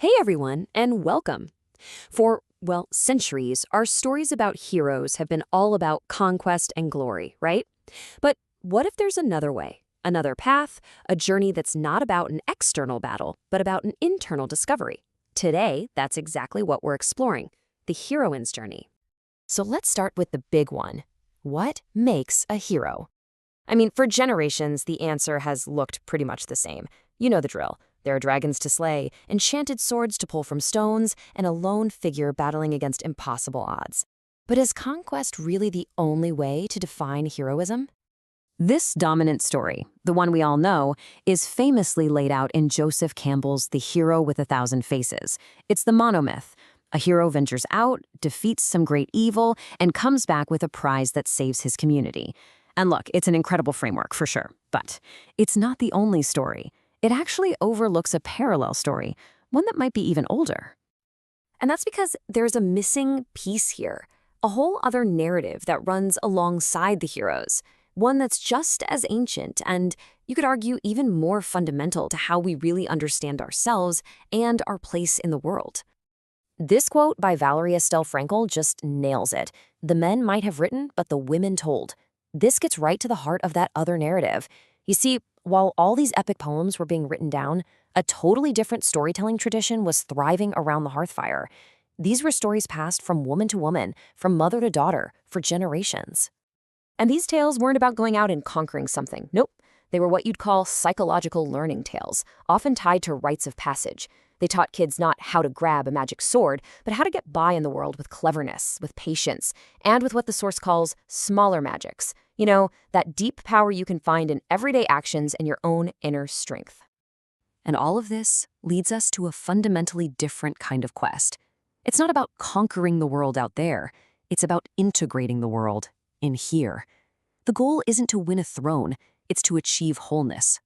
Hey everyone, and welcome. For, well, centuries, our stories about heroes have been all about conquest and glory, right? But what if there's another way, another path, a journey that's not about an external battle, but about an internal discovery? Today, that's exactly what we're exploring, the heroine's journey. So let's start with the big one. What makes a hero? For generations, the answer has looked pretty much the same. You know the drill. There are dragons to slay, enchanted swords to pull from stones, and a lone figure battling against impossible odds. But is conquest really the only way to define heroism? This dominant story, the one we all know, is famously laid out in Joseph Campbell's The Hero with a Thousand Faces. It's the monomyth. A hero ventures out, defeats some great evil, and comes back with a prize that saves his community. And look, it's an incredible framework for sure, but it's not the only story. It actually overlooks a parallel story, one that might be even older. And that's because there's a missing piece here, a whole other narrative that runs alongside the heroes, one that's just as ancient and, you could argue, even more fundamental to how we really understand ourselves and our place in the world. This quote by Valerie Frankel just nails it. The men might have written, but the women told. This gets right to the heart of that other narrative. You see, while all these epic poems were being written down, a totally different storytelling tradition was thriving around the hearthfire. These were stories passed from woman to woman, from mother to daughter, for generations. And these tales weren't about going out and conquering something. Nope. They were what you'd call psychological learning tales, often tied to rites of passage. They taught kids not how to grab a magic sword, but how to get by in the world with cleverness, with patience, and with what the source calls smaller magics. You know, that deep power you can find in everyday actions and your own inner strength. And all of this leads us to a fundamentally different kind of quest. It's not about conquering the world out there. It's about integrating the world in here. The goal isn't to win a throne. It's to achieve wholeness.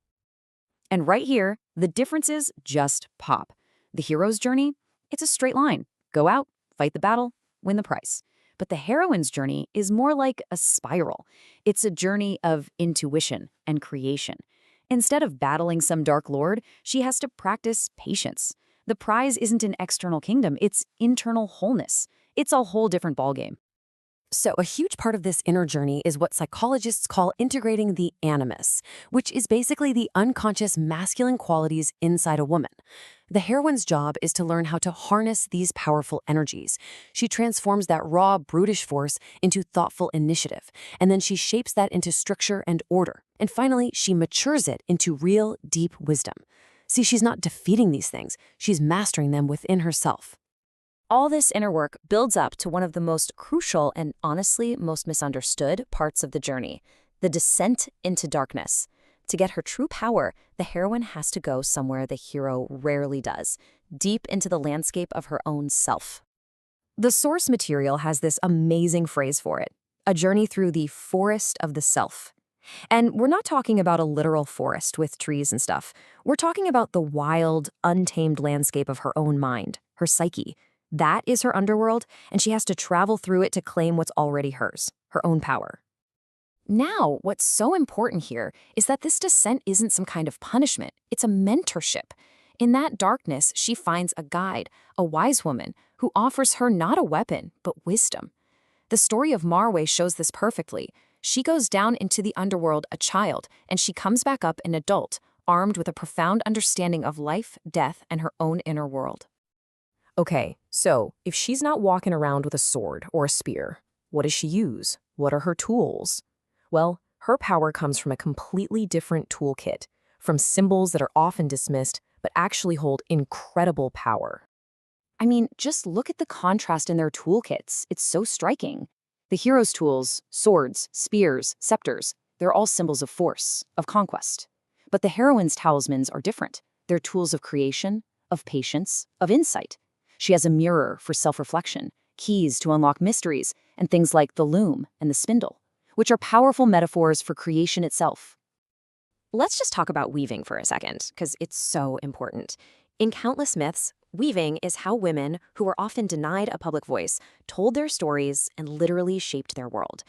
And right here, the differences just pop. The hero's journey, it's a straight line. Go out, fight the battle, win the prize. But the heroine's journey is more like a spiral. It's a journey of intuition and creation. Instead of battling some dark lord, she has to practice patience. The prize isn't an external kingdom, it's internal wholeness. It's a whole different ballgame. So a huge part of this inner journey is what psychologists call integrating the animus, which is basically the unconscious masculine qualities inside a woman. The heroine's job is to learn how to harness these powerful energies. She transforms that raw, brutish force into thoughtful initiative, and then she shapes that into structure and order. And finally, she matures it into real, deep wisdom. See, she's not defeating these things, she's mastering them within herself. All this inner work builds up to one of the most crucial and honestly most misunderstood parts of the journey, the descent into darkness. To get her true power, the heroine has to go somewhere the hero rarely does, deep into the landscape of her own self. The source material has this amazing phrase for it, a journey through the forest of the self. And we're not talking about a literal forest with trees and stuff. We're talking about the wild, untamed landscape of her own mind, her psyche. That is her underworld, and she has to travel through it to claim what's already hers, her own power. Now, what's so important here is that this descent isn't some kind of punishment. It's a mentorship. In that darkness, she finds a guide, a wise woman, who offers her not a weapon, but wisdom. The story of Marway shows this perfectly. She goes down into the underworld a child, and she comes back up an adult, armed with a profound understanding of life, death, and her own inner world. Okay, so if she's not walking around with a sword or a spear, what does she use? What are her tools? Well, her power comes from a completely different toolkit, from symbols that are often dismissed but actually hold incredible power. Just look at the contrast in their toolkits. It's so striking. The hero's tools, swords, spears, scepters, they're all symbols of force, of conquest. But the heroine's talismans are different. They're tools of creation, of patience, of insight. She has a mirror for self-reflection, keys to unlock mysteries, and things like the loom and the spindle, which are powerful metaphors for creation itself. Let's just talk about weaving for a second, because it's so important. In countless myths, weaving is how women, who were often denied a public voice, told their stories and literally shaped their world.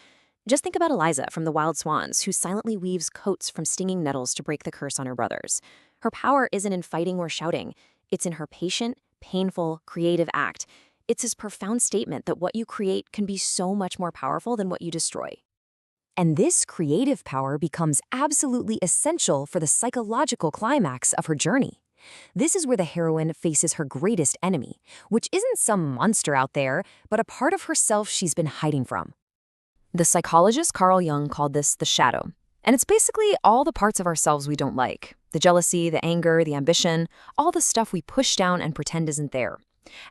Just think about Eliza from the Wild Swans, who silently weaves coats from stinging nettles to break the curse on her brothers. Her power isn't in fighting or shouting. It's in her patient, painful, creative act. It's this profound statement that what you create can be so much more powerful than what you destroy. And this creative power becomes absolutely essential for the psychological climax of her journey. This is where the heroine faces her greatest enemy, which isn't some monster out there, but a part of herself she's been hiding from. The psychologist Carl Jung called this the shadow. And it's basically all the parts of ourselves we don't like. The jealousy, the anger, the ambition, all the stuff we push down and pretend isn't there.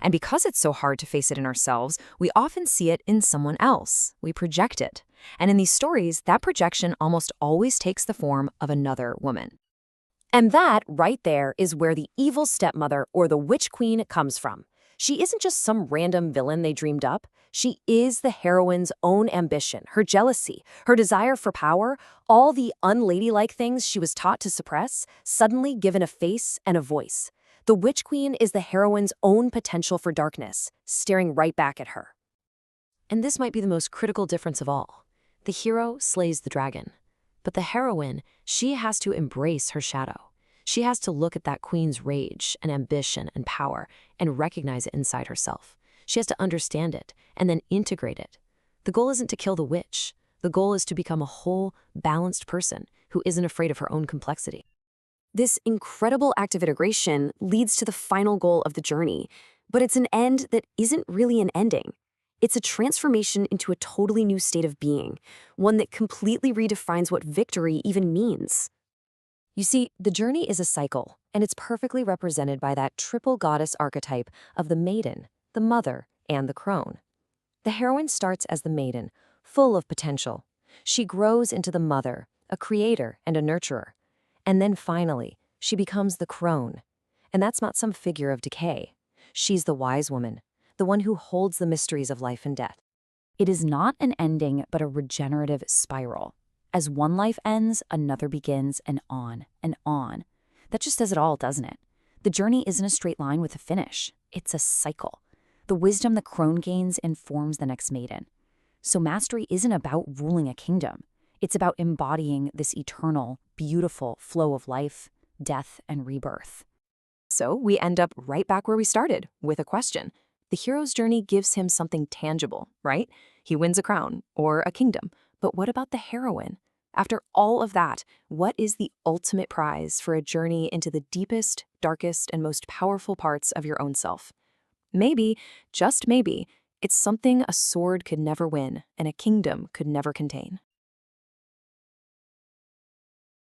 And because it's so hard to face it in ourselves, we often see it in someone else. We project it. And in these stories, that projection almost always takes the form of another woman. And that, right there, is where the evil stepmother or the witch queen comes from. She isn't just some random villain they dreamed up. She is the heroine's own ambition, her jealousy, her desire for power, all the unladylike things she was taught to suppress, suddenly given a face and a voice. The witch queen is the heroine's own potential for darkness, staring right back at her. And this might be the most critical difference of all. The hero slays the dragon. But the heroine, she has to embrace her shadow. She has to look at that queen's rage and ambition and power and recognize it inside herself. She has to understand it and then integrate it. The goal isn't to kill the witch. The goal is to become a whole, balanced person who isn't afraid of her own complexity. This incredible act of integration leads to the final goal of the journey, but it's an end that isn't really an ending. It's a transformation into a totally new state of being, one that completely redefines what victory even means. You see, the journey is a cycle, and it's perfectly represented by that triple goddess archetype of the maiden, the mother, and the crone. The heroine starts as the maiden, full of potential. She grows into the mother, a creator and a nurturer. And then finally, she becomes the crone. And that's not some figure of decay. She's the wise woman, the one who holds the mysteries of life and death. It is not an ending, but a regenerative spiral. As one life ends, another begins, and on and on. That just says it all, doesn't it? The journey isn't a straight line with a finish. It's a cycle. The wisdom the crone gains informs the next maiden. So mastery isn't about ruling a kingdom. It's about embodying this eternal, beautiful flow of life, death, and rebirth. So we end up right back where we started, with a question. The hero's journey gives him something tangible, right? He wins a crown or a kingdom. But what about the heroine? After all of that, what is the ultimate prize for a journey into the deepest, darkest, and most powerful parts of your own self? Maybe, just maybe, it's something a sword could never win and a kingdom could never contain.